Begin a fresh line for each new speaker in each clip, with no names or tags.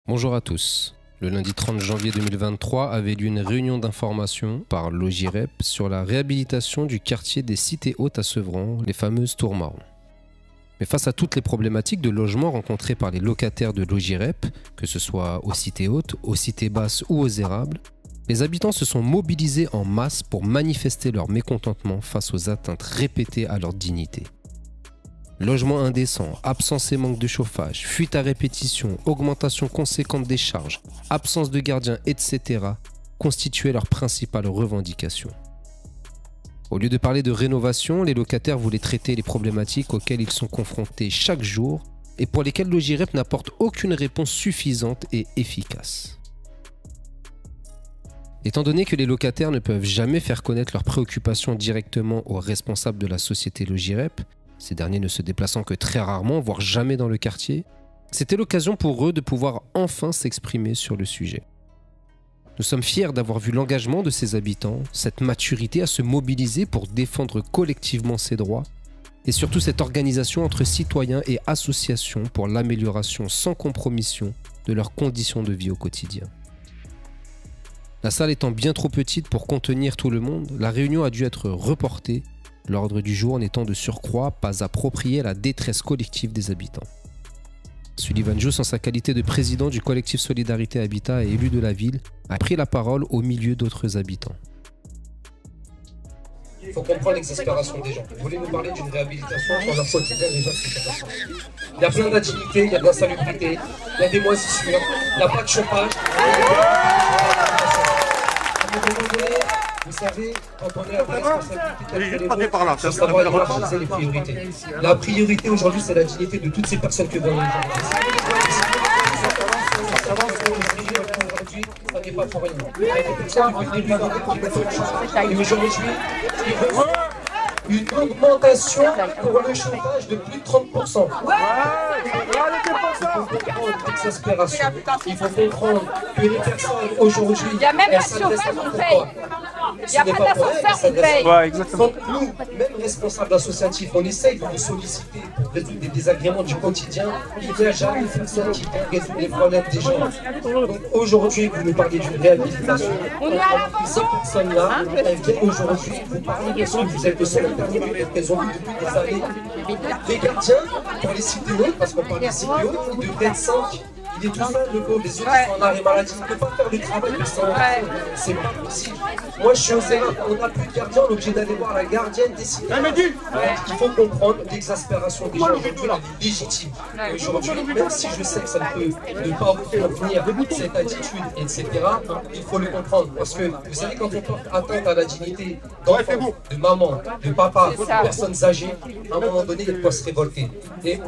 Bonjour à tous. Le lundi 30 janvier 2023 avait lieu une réunion d'information par Logirep sur la réhabilitation du quartier des Cités Hautes à Sevran, les fameuses Tours Marron. Mais face à toutes les problématiques de logement rencontrées par les locataires de Logirep, que ce soit aux Cités Hautes, aux Cités Basses ou aux Érables, les habitants se sont mobilisés en masse pour manifester leur mécontentement face aux atteintes répétées à leur dignité. Logements indécents, absence et manque de chauffage, fuite à répétition, augmentation conséquente des charges, absence de gardiens, etc. constituaient leurs principales revendications. Au lieu de parler de rénovation, les locataires voulaient traiter les problématiques auxquelles ils sont confrontés chaque jour et pour lesquelles Logirep n'apporte aucune réponse suffisante et efficace. Étant donné que les locataires ne peuvent jamais faire connaître leurs préoccupations directement aux responsables de la société Logirep, ces derniers ne se déplaçant que très rarement, voire jamais dans le quartier, c'était l'occasion pour eux de pouvoir enfin s'exprimer sur le sujet. Nous sommes fiers d'avoir vu l'engagement de ces habitants, cette maturité à se mobiliser pour défendre collectivement ces droits, et surtout cette organisation entre citoyens et associations pour l'amélioration sans compromission de leurs conditions de vie au quotidien. La salle étant bien trop petite pour contenir tout le monde, la réunion a dû être reportée, l'ordre du jour n'étant de surcroît pas approprié à la détresse collective des habitants. Sullivan Jous, en sa qualité de président du collectif Solidarité Habitat et élu de la ville, a pris la parole au milieu d'autres habitants.
Il faut comprendre l'exaspération des gens. Vous voulez nous parler d'une réhabilitation sur leur quotidien déjà. Il y a plein d'indignité, il y a de l'insalubrité, il y a des moisissures, il n'y a pas de chauffage. Vous savez, quand on est à la responsabilité, c'est savoir hiérarchiser les priorités. La priorité aujourd'hui, c'est la dignité de toutes ces personnes que vous avez aujourd'hui, ça n'est pas pour rien. Et aujourd'hui, une augmentation pour le chauffage de plus de 30%. Il faut comprendre l'exaspération. Il faut comprendre que les personnes aujourd'hui, elles s'adressent à pourquoi.
Il n'y a pas d'ascenseur qui paye.
Donc nous, même responsables associatifs, on essaye de nous solliciter pour résoudre des désagréments du quotidien. Il n'y a jamais personne qui peut résoudre les problèmes des gens. Donc aujourd'hui, vous nous parlez d'une réhabilitation. Ces personnes-là, elles viennent aujourd'hui vous parler parce que vous êtes le seul interlocuteur qu'elles ont vu depuis des années. Les gardiens, pour les cités hautes, parce qu'on parle des cités hautes, ils devraient être 5. Il est tout seul, le pauvre, les autres sont en arrêt maladie. Il ne peut pas faire le travail de ça. C'est pas possible. Moi, je suis au Sénat, on n'a plus de gardien, on est obligé d'aller voir la gardienne des cités. Il faut comprendre l'exaspération des gens aujourd'hui, elle est légitime. Aujourd'hui, même si je sais que ça ne peut ne pas convenir cette attitude, etc., il faut le comprendre. Parce que vous savez, quand on porte atteinte à la dignité d'enfants, de maman, de papa, de personnes âgées, à un moment donné, il faut se révolter. Et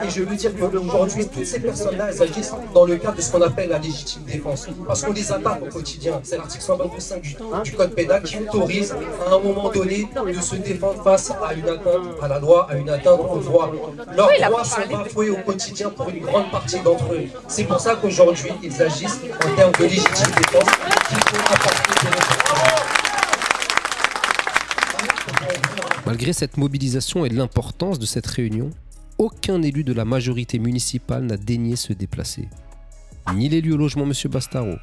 je veux dire qu'aujourd'hui, toutes ces personnes-là, elles agissent dans le cadre de ce qu'on appelle la légitime défense. Parce qu'on les attaque au quotidien. C'est l'article 122.5 du code pénal qui autorise à un moment donné de se défendre face à une atteinte à la loi, à une atteinte aux droits. Leurs droits sont bafoués au quotidien pour une grande partie d'entre eux. C'est pour ça qu'aujourd'hui, ils agissent en termes de légitime défense qu'il faut apporter des réponses.
Malgré cette mobilisation et l'importance de cette réunion, aucun élu de la majorité municipale n'a daigné se déplacer. Ni l'élu au logement M. Bastaro,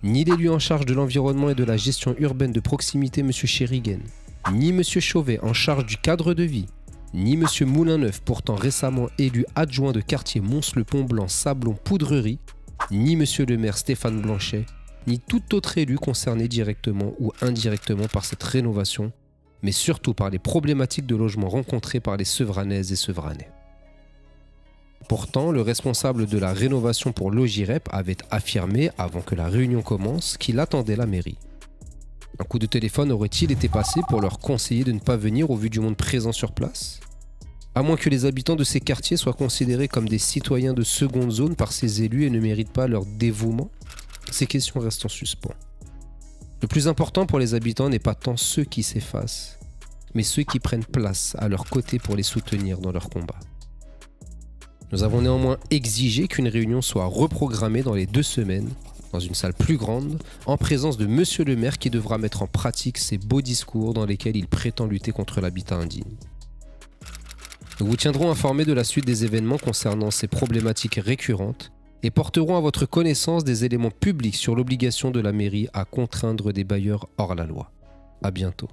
ni l'élu en charge de l'environnement et de la gestion urbaine de proximité M. Chérigen, ni M. Chauvet en charge du cadre de vie, ni M. Moulinneuf pourtant récemment élu adjoint de quartier Mons-le-Pont-Blanc, Sablon, Poudrerie, ni M. le maire Stéphane Blanchet, ni tout autre élu concerné directement ou indirectement par cette rénovation, mais surtout par les problématiques de logement rencontrées par les Sevranaises et Sevranais. Pourtant, le responsable de la rénovation pour Logirep avait affirmé, avant que la réunion commence, qu'il attendait la mairie. Un coup de téléphone aurait-il été passé pour leur conseiller de ne pas venir au vu du monde présent sur place? À moins que les habitants de ces quartiers soient considérés comme des citoyens de seconde zone par ces élus et ne méritent pas leur dévouement, ces questions restent en suspens. Le plus important pour les habitants n'est pas tant ceux qui s'effacent, mais ceux qui prennent place à leur côté pour les soutenir dans leur combat. Nous avons néanmoins exigé qu'une réunion soit reprogrammée dans les 2 semaines, dans une salle plus grande, en présence de Monsieur le maire qui devra mettre en pratique ses beaux discours dans lesquels il prétend lutter contre l'habitat indigne. Nous vous tiendrons informés de la suite des événements concernant ces problématiques récurrentes et porteront à votre connaissance des éléments publics sur l'obligation de la mairie à contraindre des bailleurs hors la loi. À bientôt.